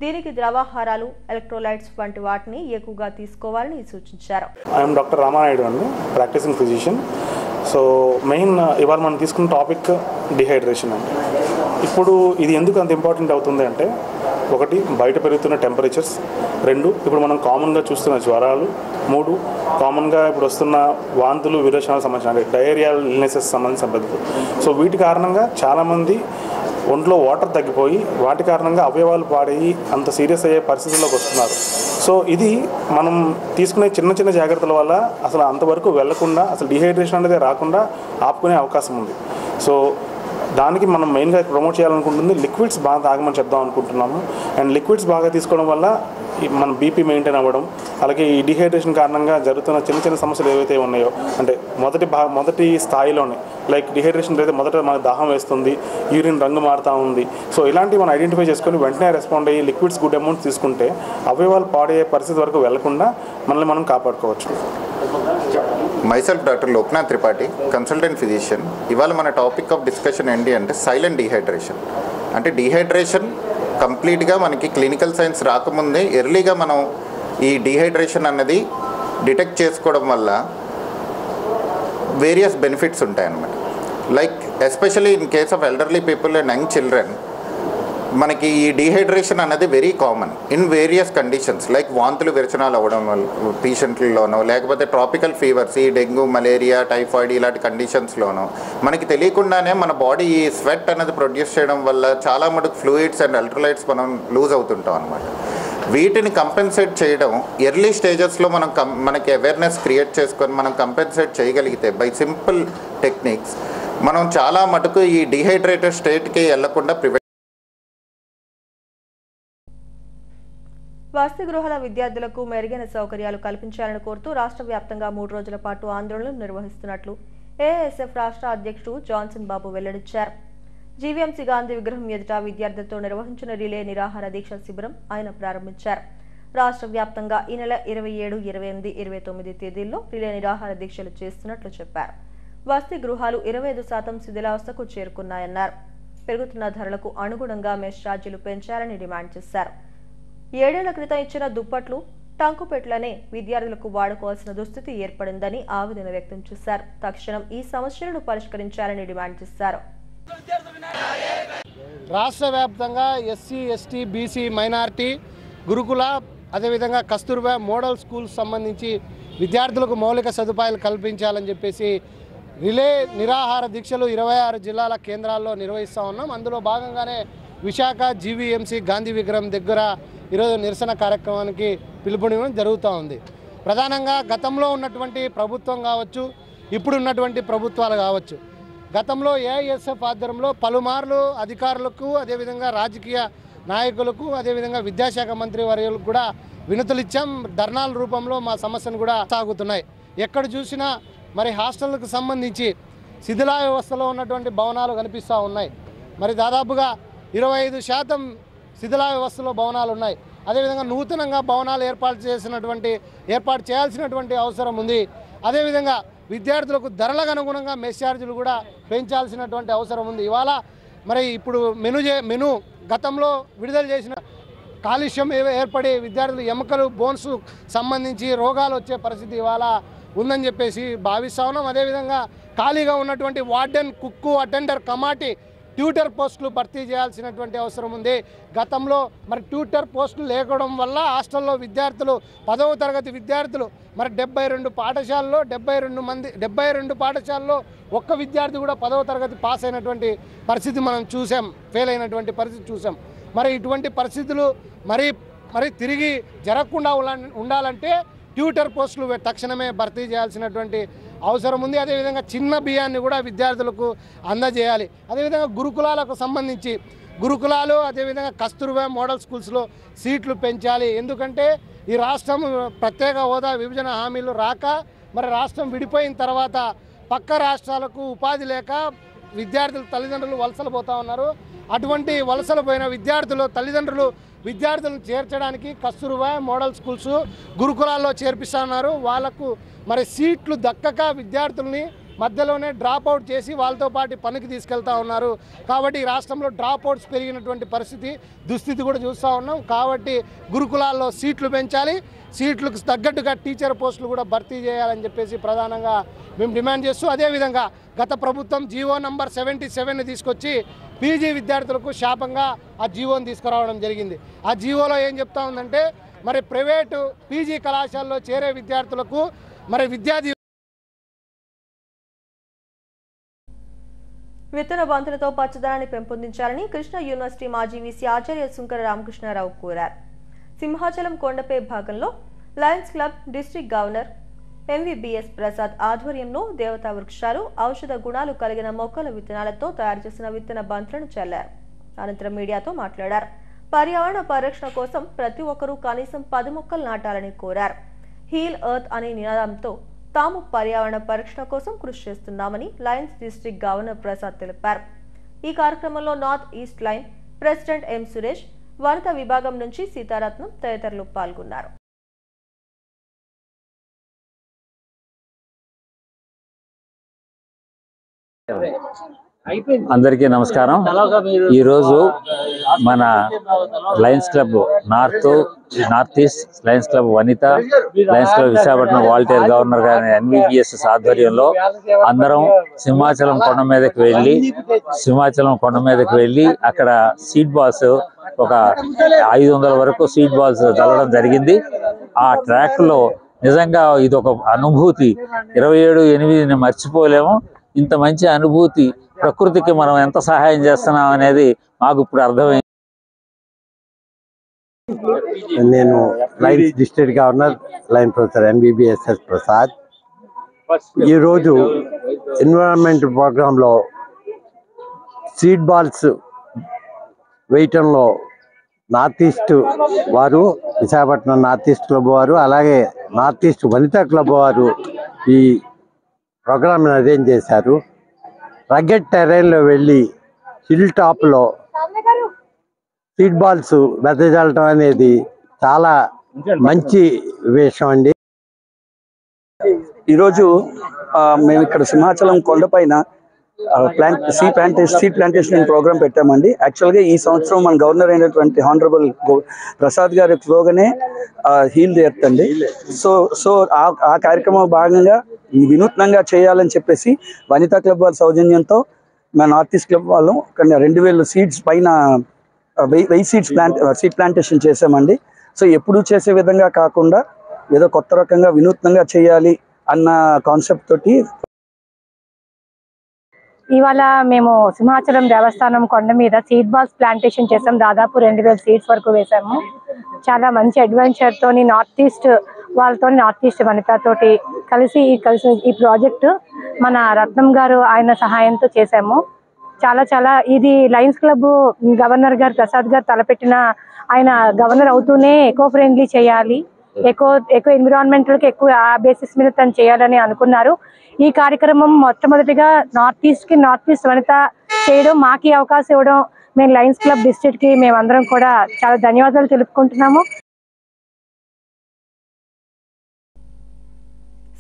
దీనికి ద్రవాహారాలు, ఎలక్ట్రోలైట్స్ వంటి వాటిని ఎక్కువగా తీసుకోవాలని సూచించారు. ఐఎమ్ డాక్టర్ రామానాయుడు అండి, ప్రాక్టీసింగ్ ఫిజిషియన్. సో మెయిన్ ఇవాళ మనం తీసుకున్న టాపిక్ డిహైడ్రేషన్ అండి. ఇప్పుడు ఇది ఎందుకు అంత ఇంపార్టెంట్ అవుతుంది అంటే, 1 బయట పెరుగుతున్న టెంపరేచర్స్, 2 ఇప్పుడు మనం కామన్గా చూస్తున్న జ్వరాలు, 3 కామన్గా ఇప్పుడు వస్తున్న వాంతులు, విరోచనాలకు సంబంధించిన అంటే డయేరియల్ ఇల్నెసెస్ సంబంధించిన పద్ధతులు. సో వీటి కారణంగా చాలామంది ఒంట్లో వాటర్ తగ్గిపోయి వాటి కారణంగా అవయవాలు పాడయ్యి అంత సీరియస్ అయ్యే పరిస్థితుల్లోకి వస్తున్నారు. సో ఇది మనం తీసుకునే చిన్న చిన్న జాగ్రత్తల వల్ల అసలు అంతవరకు వెళ్లకుండా, అసలు డిహైడ్రేషన్ అనేది రాకుండా ఆపుకునే అవకాశం ఉంది. సో దానికి మనం మెయిన్గా ప్రమోట్ చేయాలనుకుంటుంది లిక్విడ్స్ బాగా తాగమని చెప్దాం అనుకుంటున్నాము. అండ్ లిక్విడ్స్ బాగా తీసుకోవడం వల్ల మన బీపీ మెయింటైన్ అవ్వడం, అలాగే ఈ డిహైడ్రేషన్ కారణంగా జరుగుతున్న చిన్న చిన్న సమస్యలు ఏవైతే ఉన్నాయో, అంటే మొదటి స్థాయిలోనే లైక్ డిహైడ్రేషన్ అయితే మొదట మనకు దాహం వేస్తుంది, యూరిన్ రంగు మారుతూ ఉంది. సో ఇలాంటివి మనం ఐడెంటిఫై చేసుకొని వెంటనే రెస్పాండ్ అయ్యి లిక్విడ్స్ గుడ్ అమౌంట్ తీసుకుంటే అవయవాలు పాడయ్యే పరిస్థితి వరకు వెళ్లకుండా మనల్ని మనం కాపాడుకోవచ్చు. Myself doctor Loknath Tripathi, consultant physician. ఇవాళ మన టాపిక్ ఆఫ్ డిస్కషన్ ఏంటి అంటే సైలెంట్ డీహైడ్రేషన్. అంటే డీహైడ్రేషన్ కంప్లీట్గా మనకి క్లినికల్ సైన్స్ రాకముందే ఎర్లీగా మనం ఈ డీహైడ్రేషన్ అన్నది డిటెక్ట్ చేసుకోవడం వల్ల వేరియస్ బెనిఫిట్స్ ఉంటాయన్నమాట. Like especially in case of elderly people and young children, మనకి ఈ డీహైడ్రేషన్ అన్నది very common in various conditions. Like వాంతులు, విరచనాలు అవ్వడం వల్ల పేషెంట్లలోనో, లేకపోతే ట్రాపికల్ ఫీవర్స్, ఈ డెంగ్యూ, మలేరియా, టైఫాయిడ్ ఇలాంటి కండిషన్స్లోనో మనకి తెలియకుండానే మన బాడీ ఈ స్వెట్ అనేది ప్రొడ్యూస్ చేయడం వల్ల చాలా మటుకు ఫ్లూయిడ్స్ అండ్ ఎలక్ట్రోలైట్స్ మనం లూజ్ అవుతుంటాం అనమాట. వీటిని కంపెన్సేట్ చేయడం ఎర్లీ స్టేజెస్లో మనకి అవేర్నెస్ క్రియేట్ చేసుకొని మనం కంపెన్సేట్ చేయగలిగితే బై సింపుల్ టెక్నిక్స్ మనం చాలా మటుకు ఈ డీహైడ్రేటెడ్ స్టేట్కి వెళ్లకుండా ప్రివెంట్. వసతి గృహాల విద్యార్థులకు మెరుగైన సౌకర్యాలు కల్పించాలని కోరుతూ రాష్ట్ర వ్యాప్తంగా 3 రోజుల పాటు ఆందోళనలు నిర్వహిస్తున్నట్లు ఏఐఎస్ఎఫ్ రాష్ట్ర అధ్యక్షుడు జాన్సన్ బాబు వెల్లడించారు. జీవీఎంసీ గాంధీ విగ్రహం ఎదుట విద్యార్థులతో నిర్వహించిన రిలే నిరాహార దీక్ష శిబిరం ఆయన ప్రారంభించారు. రాష్ట్ర వ్యాప్తంగా ఈ నెల 27, 28, 29 తేదీల్లో రిలే నిరాహార దీక్షలు చేస్తున్నట్లు చెప్పారు. వసతి గృహాలు 25% శిథిలావస్థకు చేరుకున్నాయన్నారు. పెరుగుతున్న ధరలకు అనుగుణంగా మెస్ ఛార్జీలు పెంచాలని డిమాండ్ చేశారు. 7 ఏళ్ల క్రితం ఇచ్చిన దుప్పట్లు టంకుపెట్లనే విద్యార్థులకు వాడుకోవాల్సిన దుస్థితి ఏర్పడిందని ఆవేదన వ్యక్తం చేశారు. తక్షణం ఈ సమస్యలను పరిష్కరించాలని డిమాండ్ చేశారు. రాష్ట్ర వ్యాప్తంగా ఎస్సీ, ఎస్టీ, బీసీ, మైనారిటీ, గురుకుల అదేవిధంగా కస్తూర్బా మోడల్ స్కూల్స్ సంబంధించి విద్యార్థులకు మౌలిక సదుపాయాలు కల్పించాలని చెప్పేసి రిలే నిరాహార దీక్షలు 26 జిల్లాల కేంద్రాల్లో నిర్వహిస్తూ ఉన్నాం. అందులో భాగంగానే విశాఖ జీవీఎంసీ గాంధీ విగ్రహం దగ్గర ఈరోజు నిరసన కార్యక్రమానికి పిలుపునివ్వడం జరుగుతూ ఉంది. ప్రధానంగా గతంలో ఉన్నటువంటి ప్రభుత్వం కావచ్చు, ఇప్పుడున్నటువంటి ప్రభుత్వాలు కావచ్చు, గతంలో ఏఐఎస్ఎఫ్ ఆధ్వర్యంలో పలుమార్లు అధికారులకు అదేవిధంగా రాజకీయ నాయకులకు అదేవిధంగా విద్యాశాఖ మంత్రి వర్యులకు కూడా వినతులు ఇచ్చాం. ధర్నాల రూపంలో మా సమస్యను కూడా సాగుతున్నాయి. ఎక్కడ చూసినా మరి హాస్టళ్లకు సంబంధించి శిథిలా వ్యవస్థలో ఉన్నటువంటి భవనాలు కనిపిస్తూ ఉన్నాయి. మరి దాదాపుగా 25% శిథిలా వ్యవస్థలో భవనాలు ఉన్నాయి. అదేవిధంగా నూతనంగా భవనాలు ఏర్పాటు చేయాల్సినటువంటి అవసరం ఉంది. అదేవిధంగా విద్యార్థులకు ధరలకు అనుగుణంగా మెస్ ఛార్జీలు కూడా పెంచాల్సినటువంటి అవసరం ఉంది. ఇవాళ మరి ఇప్పుడు మెను గతంలో విడుదల చేసిన కాలుష్యం ఏర్పడి విద్యార్థులు ఎముకలు బోన్స్ సంబంధించి రోగాలు వచ్చే పరిస్థితి ఇవాళ ఉందని చెప్పేసి భావిస్తా ఉన్నాం. అదేవిధంగా ఖాళీగా ఉన్నటువంటి వార్డెన్, కుక్కు, అటెండర్, కమాటి, ట్యూటర్ పోస్టులు భర్తీ చేయాల్సినటువంటి అవసరం ఉంది. గతంలో మరి ట్యూటర్ పోస్టులు లేకపోవడం వల్ల హాస్టల్లో విద్యార్థులు 10వ తరగతి విద్యార్థులు మరి 72 పాఠశాలలో 72 పాఠశాలలో ఒక్క విద్యార్థి కూడా 10వ తరగతి పాస్ అయినటువంటి పరిస్థితి మనం చూసాం, ఫెయిల్ అయినటువంటి పరిస్థితి చూసాం. మరి ఇటువంటి పరిస్థితులు మరి తిరిగి జరగకుండా ఉండాలంటే ట్యూటర్ పోస్టులు తక్షణమే భర్తీ చేయాల్సినటువంటి అవసరం ఉంది. అదేవిధంగా చిన్న బియ్యాన్ని కూడా విద్యార్థులకు అందజేయాలి. అదేవిధంగా గురుకులాలకు సంబంధించి గురుకులాలు అదేవిధంగా కస్తూర్బా మోడల్ స్కూల్స్లో సీట్లు పెంచాలి. ఎందుకంటే ఈ రాష్ట్రం ప్రత్యేక హోదా విభజన హామీలు రాక మరి రాష్ట్రం విడిపోయిన తర్వాత పక్క రాష్ట్రాలకు ఉపాధి లేక విద్యార్థులు తల్లిదండ్రులు వలసలు పోతూ ఉన్నారు. అటువంటి వలసలు పోయిన విద్యార్థులను చేర్చడానికి కస్తూర్బా మోడల్ స్కూల్స్ గురుకులాల్లో చేర్పిస్తున్నారు. వాళ్లకు మరి సీట్లు దక్కక విద్యార్థుల్ని మధ్యలోనే డ్రాప్ అవుట్ చేసి వాళ్ళతో పాటు పనికి తీసుకెళ్తా ఉన్నారు. కాబట్టి ఈ రాష్ట్రంలో డ్రాప్ అవుట్స్ పెరిగినటువంటి దుస్థితి కూడా చూస్తూ ఉన్నాం. కాబట్టి గురుకులాల్లో సీట్లు పెంచాలి, సీట్లకు తగ్గట్టుగా టీచర్ పోస్టులు కూడా భర్తీ చేయాలని చెప్పేసి ప్రధానంగా మేము డిమాండ్ చేస్తూ, అదేవిధంగా గత ప్రభుత్వం జీవో నంబర్ 77ని తీసుకొచ్చి పీజీ విద్యార్థులకు శాపంగా ఆ జీవోని తీసుకురావడం జరిగింది. ఆ జీవోలో ఏం చెప్తా ఉందంటే మరి ప్రైవేటు పీజీ కళాశాలలో చేరే విద్యార్థులకు మరి విత్తన బంతులతో పచ్చదనాన్ని పెంపొందించాలని కృష్ణా యూనివర్సిటీ మాజీ వీసీ ఆచార్య సుంకర రామకృష్ణారావు కోరారు. సింహాచలం కొండపై భాగంలో Lions Club district governor MVBS Prasad ఆధ్వర్యంలో దేవతా వృక్షాలు, ఔషధ గుణాలు కలిగిన మొక్కల విత్తనాలతో తయారు చేసిన విత్తన బంతులను చల్లారు. అనంతరం మీడియాతో మాట్లాడారు. పర్యావరణ పరిరక్షణ కోసం ప్రతి ఒక్కరూ కనీసం 10 మొక్కలు నాటాలని కోరారు. హీల్ ఎర్త్ అనే నినాదంతో తాము పర్యావరణ పరిరక్షణ కోసం కృషి చేస్తున్నామని లయన్స్ డిస్ట్రిక్ట్ గవర్నర్ ప్రసాద్ తెలిపారు. ఈ కార్యక్రమంలో north east line president M Suresh, వనిత విభాగం నుంచి సీతారత్నం తదితరులు పాల్గొన్నారు. అందరికీ నమస్కారం. ఈరోజు మన Lions Club north east, Lions Club Vanitha, Lions Club Visakhapatnam volunteer governor గారి ఎంవీబీఎస్ ఆధ్వర్యంలో అందరం సింహాచలం కొండ మీదకి వెళ్ళి అక్కడ సీడ్ బాల్స్ ఒక 500 వరకు సీడ్ బాల్స్ చల్లడం జరిగింది. ఆ ట్రాక్ లో నిజంగా ఇది ఒక అనుభూతి. 27/8 మర్చిపోలేము. ఇంత మంచి అనుభూతి, ప్రకృతికి మనం ఎంత సహాయం చేస్తున్నాం అనేది మాకు ఇప్పుడు అర్థమైంది. నేను Lions district governor lion professor MVBS Prasad. ఈరోజు ఎన్విరాన్మెంట్ ప్రోగ్రాంలో సీడ్ బాల్స్ వేయటంలో నార్త్ ఈస్ట్ వారు, విశాఖపట్నం నార్త్ ఈస్ట్ క్లబ్ వారు, అలాగే నార్త్ ఈస్ట్ వనితా క్లబ్ వారు ఈ ప్రోగ్రామ్ని అరేంజ్ చేశారు. రగ్గెడ్ టెరైన్లో వెళ్ళి హిల్ టాప్లో సీడ్ బాల్స్ వెదజల్లడం అనేది చాలా మంచి విషయం అండి. ఈరోజు మేము ఇక్కడ సింహాచలం కొండపైన సీడ్ ప్లాంటేషన్ ప్రోగ్రామ్ పెట్టామండి. యాక్చువల్గా ఈ సంవత్సరం మన గవర్నర్ అయినటువంటి హానరబుల్ ప్రసాద్ గారి స్లోగనే హీల్ ది ఎర్త్ అండి. సో ఆ కార్యక్రమం భాగంగా వినూత్నంగా చేయాలని చెప్పేసి వనితా క్లబ్ వాళ్ళ సౌజన్యంతో మన నార్త్ ఈస్ట్ క్లబ్ వాళ్ళు 2000 సీడ్స్ పైన 1000 సీడ్ ప్లాంటేషన్ చేసామండి. సో ఎప్పుడూ చేసే విధంగా కాకుండా ఏదో కొత్త రకంగా వినూత్నంగా చేయాలి అన్న కాన్సెప్ట్ తోటి ఇవాళ మేము సింహాచలం దేవస్థానం కొండ మీద సీడ్ బాల్స్ ప్లాంటేషన్ చేసాం. దాదాపు 2000 సీడ్స్ వరకు వేసాము. చాలా మంచి అడ్వెంచర్ తోని నార్త్ ఈస్ట్ వాళ్ళతో, నార్త్ ఈస్ట్ వనితతోటి కలిసి ఈ ప్రాజెక్టు మన రత్నం గారు ఆయన సహాయంతో చేసాము. చాలా ఇది లయన్స్ క్లబ్ గవర్నర్ గారు ప్రసాద్ గారు తలపెట్టిన, ఆయన గవర్నర్ అవుతూనే ఎకో ఫ్రెండ్లీ చేయాలి, ఎకో ఎన్విరాన్మెంటల్కి ఎక్కువ ఆ బేసిస్ మీద తను చేయాలని అనుకున్నారు. ఈ కార్యక్రమం మొట్టమొదటిగా నార్త్ ఈస్ట్ వనిత చేయడం, మాకు అవకాశం ఇవ్వడం, మేము లయన్స్ క్లబ్ డిస్ట్రిక్ట్ కి మేమందరం కూడా చాలా ధన్యవాదాలు తెలుపుకుంటున్నాము.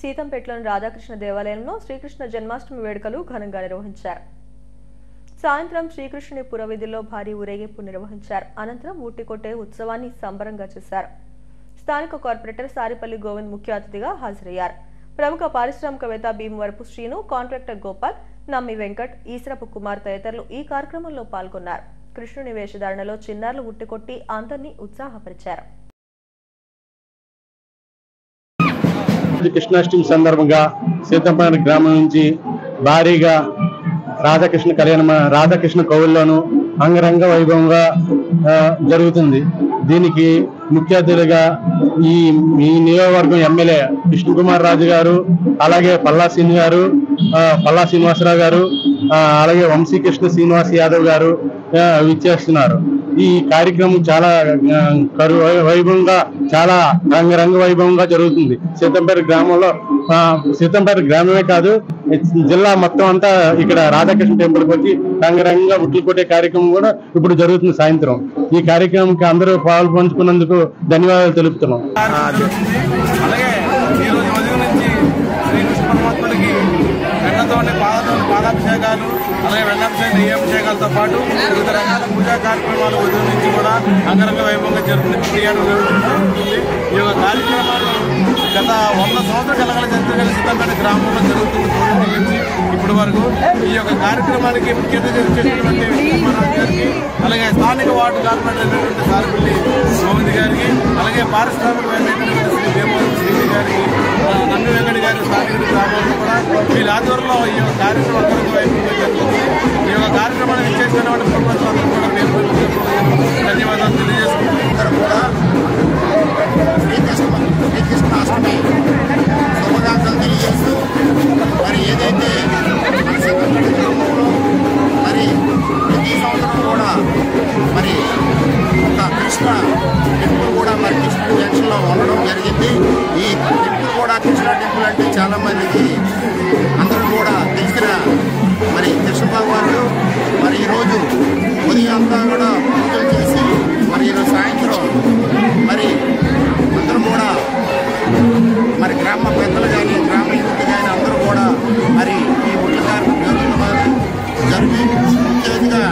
సీతంపేటలోని రాధాకృష్ణ దేవాలయంలో శ్రీకృష్ణ జన్మాష్టమి వేడుకలు ఘనంగా నిర్వహించారు. సాయంత్రం శ్రీకృష్ణుని పురవీధుల్లో భారీ ఊరేగింపు నిర్వహించారు. అనంతరం ఊటికొట్టే ఉత్సవాన్ని సంబరంగా చేశారు. స్థానిక కార్పొరేటర్ సారిపల్లి గోవింద్ ముఖ్య అతిథిగా హాజరయ్యారు. ప్రముఖ పారిశ్రామికవేత్త భీమవరపు శ్రీను, కాంట్రాక్టర్ గోపాల్, నమ్మి వెంకట్, ఈశ్వరపు కుమార్ తదితరులు ఈ కార్యక్రమంలో పాల్గొన్నారు. కృష్ణుని వేషధారణలో చిన్నారులు ఉట్టికొట్టి అందరినీ ఉత్సాహపరిచారు. కృష్ణాష్టమి సందర్భంగా సీతంపేట గ్రామం నుంచి భారీగా రాధాకృష్ణ కోవిల్లోనూ అంగరంగ వైభవంగా జరుగుతుంది. దీనికి ముఖ్య అతిథిగా ఈ నియోజకవర్గం ఎమ్మెల్యే కృష్ణకుమార్ రాజు గారు, అలాగే పల్లా శ్రీనివాసరావు గారు, అలాగే వంశీకృష్ణ శ్రీనివాస్ యాదవ్ గారు విచ్చేస్తున్నారు. ఈ కార్యక్రమం చాలా వైభవంగా, చాలా రంగరంగ వైభవంగా జరుగుతుంది. సీతంపేట గ్రామంలో, సీతంపేట గ్రామమే కాదు జిల్లా మొత్తం అంతా ఇక్కడ రాధాకృష్ణ టెంపుల్కి వచ్చి రంగరంగ ఉట్లు కొట్టే కార్యక్రమం కూడా ఇప్పుడు జరుగుతుంది సాయంత్రం. ఈ కార్యక్రమంకి అందరూ పాలు పంచుకున్నందుకు ధన్యవాదాలు తెలుపుతున్నాం. అలాగే ఈరోజు ఉదయం నుంచి శ్రీకృష్ణ పరమాత్ముడికి వెన్నతోనే పాదాభిషేకాలు, అలాగే వెన్నాభిషేకం, నెయ్యాభిషేకాలతో పాటు వివిధ రకాల పూజా కార్యక్రమాలు ఉదయం నుంచి కూడా అంగరంగ వైభవంగా జరుగుతుంది. ఈ యొక్క కార్యక్రమాలు గత 100 సంవత్సరాల కలగల చరిత్ర సీతంపేట గ్రామంలో జరుగుతున్న తోటి నుంచి ఇప్పటి వరకు ఈ యొక్క కార్యక్రమానికి ముఖ్య చేసినటువంటి గారికి, అలాగే స్థానిక వార్డు కార్పొరేటర్ అయినటువంటి సారిపల్లి గోవింద్ గారికి, అలాగే పారిశ్రామికమైనటువంటి శ్రీ భీమవరం శ్రీ గారికి, నమ్మి వెంకట గారి స్థానిక గ్రామంలో కూడా వీళ్ళ ఆధ్వర్యంలో ఈ యొక్క కార్యక్రమం అంగరంగ వైభవంగా జరుగుతుంది. ఈ యొక్క కార్యక్రమానికి చేసినటువంటి ప్రభుత్వాలందరూ కూడా మేము ధన్యవాదాలు తెలియజేసుకుంటున్నారు. కూడా శ్రీకృష్ణాష్టమి శుభాకాంక్షలు తెలియజేస్తూ, మరి ఏదైతే మరి ప్రతి సంవత్సరం కూడా మరి ఒక కృష్ణ టెంపుల్ కూడా మరి కృష్ణ జంక్షన్లో ఉండడం జరిగింది. ఈ టెంపుల్ కూడా కృష్ణ టెంపుల్ అంటే చాలా మందికి అందరూ కూడా తెలిసిన మరి కృష్ణ భగవానుడు. మరి ఈరోజు ఉదయం అంతా కూడా పూజలు చేసి మరి ఈరోజు సాయంత్రం మరి అందరూ కూడా మరి గ్రామ పెద్దలు కానీ గ్రామ యువత కానీ అందరూ కూడా మరి ఈ ఒట్ల కార్యక్రమం జరిగి ముఖ్యంగా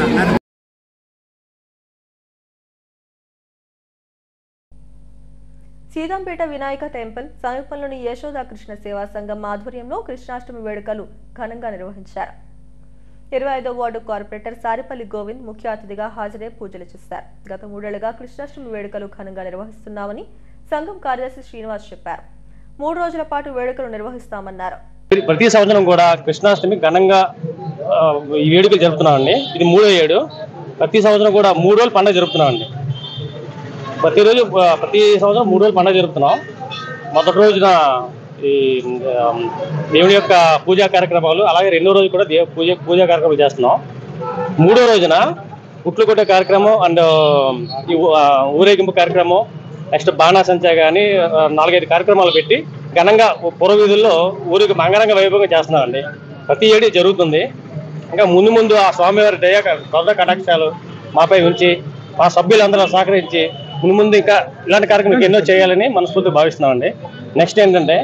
సీతంపేట వినాయక టెంపుల్ సమీపంలోని యశోదా కృష్ణ సేవా సంఘం ఆధ్వర్యంలో కృష్ణాష్టమి వేడుకలు ఘనంగా నిర్వహించారు. 25వ వార్డు కార్పొరేటర్ సారిపల్లి గోవింద్ ముఖ్య అతిథిగా హాజరై పూజలు చేశారు. గత 3 ఏళ్లుగా కృష్ణాష్టమి వేడుకలు ఘనంగా నిర్వహిస్తున్నామని సంఘం కార్యదర్శి శ్రీనివాస్ చెప్పారు. 3 రోజుల పాటు వేడుకలు నిర్వహిస్తామన్నారు. ప్రతి సంవత్సరం కూడా కృష్ణాష్టమి ఘనంగా ఈ వేడుకలు జరుపుతున్నామండి. ఇది 3వ ఏడు. ప్రతి సంవత్సరం కూడా 3 రోజులు పండుగ జరుపుతున్నామండి. ప్రతి సంవత్సరం 3 రోజులు పండుగ జరుపుతున్నాం. మొదటి రోజున ఈ దేవుని యొక్క పూజా కార్యక్రమాలు, అలాగే 2వ రోజు కూడా పూజా కార్యక్రమాలు చేస్తున్నాం. 3వ రోజున ఉట్లు కొట్టే కార్యక్రమం అండ్ ఊరేగింపు కార్యక్రమం, నెక్స్ట్ బాణాసంచా కానీ 4-5 కార్యక్రమాలు పెట్టి ఘనంగా పురవీధుల్లో ఊరికి అంగరంగ వైభవంగా చేస్తున్నామండి. ప్రతి ఏడు జరుగుతుంది. ఇంకా ముందు ఆ స్వామివారి దయ కొత్త కటాక్షాలు మాపై ఉంచి మా సభ్యులందరూ సహకరించి ముందు ఇంకా ఇలాంటి కార్యక్రమాలు ఎన్నో చేయాలని మనస్ఫూర్తిగా భావిస్తున్నామండి. నెక్స్ట్ ఏంటంటే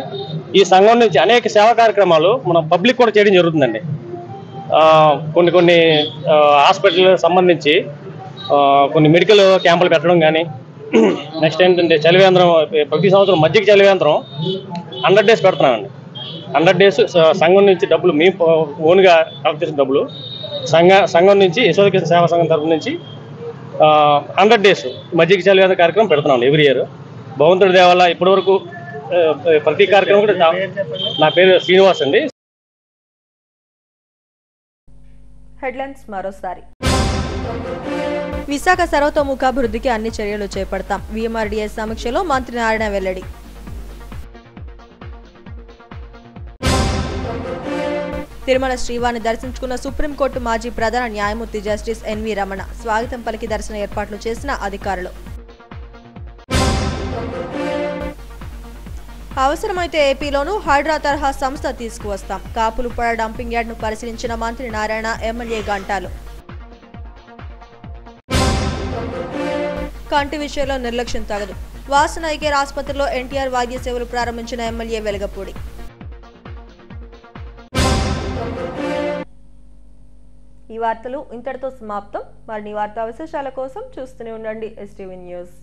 ఈ సంఘం నుంచి అనేక సేవా కార్యక్రమాలు మనం పబ్లిక్ కూడా చేయడం జరుగుతుందండి. కొన్ని కొన్ని హాస్పిటల్ సంబంధించి కొన్ని మెడికల్ క్యాంపులు పెట్టడం కానీ, నెక్స్ట్ ఏంటంటే చలివేంద్రం, ప్రతి సంవత్సరం మజ్జిగ చలివేంద్రం 100 days పెడుతున్నామండి. 100 days సంఘం నుంచి డబ్బులు మేము ఓన్గా కలెక్ట్ చేసిన డబ్బులు సంఘం నుంచి యశోద సేవా సంఘం తరఫు నుంచి 100 days మజ్జిగ చలివేంద్ర కార్యక్రమం పెడుతున్నాం ఎవ్రీ ఇయర్. భగవంతుడి దేవల్ల ఇప్పటివరకు ప్రతి కార్యక్రమం కూడా నా పేరు శ్రీనివాస్ అండి. హెడ్లైన్స్ మరోసారి. విశాఖ సర్వతోముఖాభివృద్ధికి అన్ని చర్యలు చేపడతాం. వీఎంఆర్డీఎస్ సమీక్షలో మంత్రి నారాయణ వెల్లడి. తిరుమల శ్రీవారిని దర్శించుకున్న సుప్రీంకోర్టు మాజీ ప్రధాన న్యాయమూర్తి జస్టిస్ ఎన్వి రమణ. స్వాగతం పలికి దర్శన ఏర్పాట్లు చేసిన అధికారులు. అవసరమైతే ఏపీలోనూ హైడ్రా తరహా సంస్థ తీసుకువస్తాం. కాపులుపడ డంపింగ్ యార్డ్ను పరిశీలించిన మంత్రి నారాయణ, ఎమ్మెల్యే గంటాలు. కంటి విషయంలో నిర్లక్ష్యం తగదు. వాసన ఐకేర్ ఆసుపత్రిలో ఎన్టీఆర్ వైద్య సేవలు ప్రారంభించిన ఎమ్మెల్యే వెలగపూడి. ఈ వార్తలు ఇంతటితో సమాప్తం. మరిన్ని వార్తా విశేషాల కోసం చూస్తూనే ఉండండి STV న్యూస్.